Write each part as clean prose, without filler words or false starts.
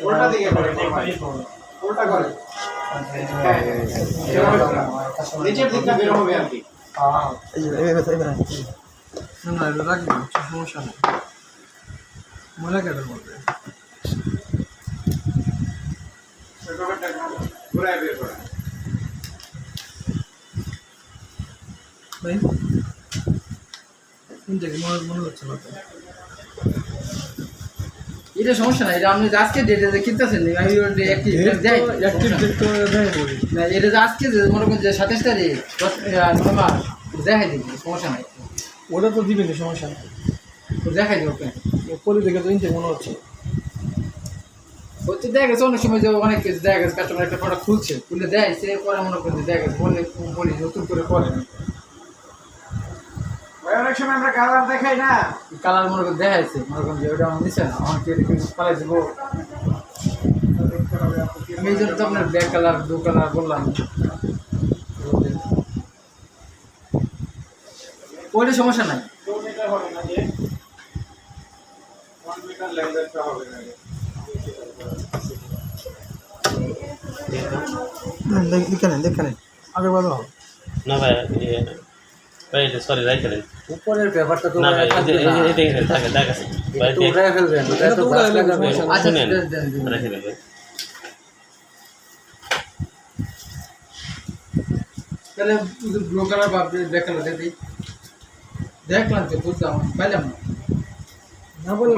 উল্টা দিকে করে উল্টা করে নিচের দিকটা বের হবে আর কি। এই যে না না এটা রাখবো সমস্যা নেই মনে কেটে বলবে ঘুরায় বের করে ভাই কোন থেকে মনে হচ্ছে না তো এটা সমস্যা নাই, এটা আপনি আজকে ডেটে যে কিনতেছেন আমি একটি দেয় না, এটা যে আজকে যে মনে করেন যে 27 তারিখ 9 মাস দেখাই দিবি, সমস্যা নাই, ওটা তো দিবেন সমস্যা নেই দেখাই দেবো কেন পলি দেখে তো ইনটেক মনে হচ্ছে হচ্ছে দেখা গেছে অনেক সময় যে অনেক কিছু দেখা গেছে কাস্টমার একটা প্রোডাক্ট খুলছে খুলে দেয় সে পরে মনে করছে দেখা গেছে বলি নতুন করে করে অনেক সময় আমরা কালার দেখাই না, কালার মনে করে দেখাইছে মনে করেন যে ওটা আমার নিচ্ছে না আমাকে পালাই দেবো, আমি এই জন্য তো আপনার ব্ল্যাক কালার ব্লু কালার বললাম ওইটা সমস্যা নাই। 2 মিটার হবে না যে 1 মিটার লেন্থটা হবে না দেখেন আগে বলো না ভাই ভাই সরি রাইট দেন উপরের পেপারটা তো না ভাই এই দেখেন থাকে দেখা ভাই তো উড়াই ফেলবেন এটা তো গাছ লাগাবে। আচ্ছা শুনেন দেন রেখে দেন ভাই তাহলে ব্লু কালার বা ব্ল্যাক কালার দেখি দেখলাম তো বুঝলাম পাইলাম না বলে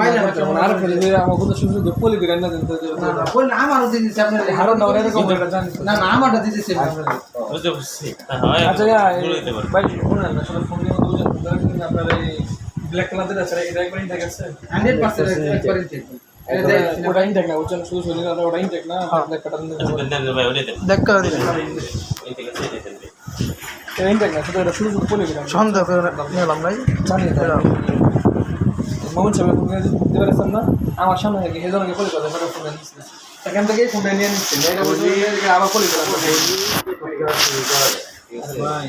আর ফেলে দিয়ে আমার কথা শুধু পলি করে না দেন না না বল আমারও দিয়েছে আপনার হারো না এরকম এটা জানি না না আমারটা দিয়েছে বুঝতে পারছি হ্যাঁ আচ্ছা বলতে পারো ভাই শুনুন না আসলে ফোন দিয়ে বুঝেন আপনার এই ব্ল্যাক কালার আছে এটা একবার ইনটেক আছে 100% একবারে ঠিক ওটা ইনটেক না বুঝছেন শুধু শুধু ওটা ইনটেক না ব্ল্যাক কালার দেন ভাই ওরে দেন ব্ল্যাক কালার দিবেন এই থেকে সেটা দেন এটা ইনটেক না শুধু এটা শুধু পলি করে সন্দেহ করে নিলাম ভাই জানি মোহন সাহেব ফোন দিতে পারছেন না আমার সামনে থেকে হেজনকে পলি করে ফোন দিয়েছিলেন সেখান থেকে ফোনটা নিয়ে নিচ্ছেন এটা বলি আবার পলি করে ভাই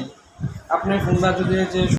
আপনি ফোনটা যদি যে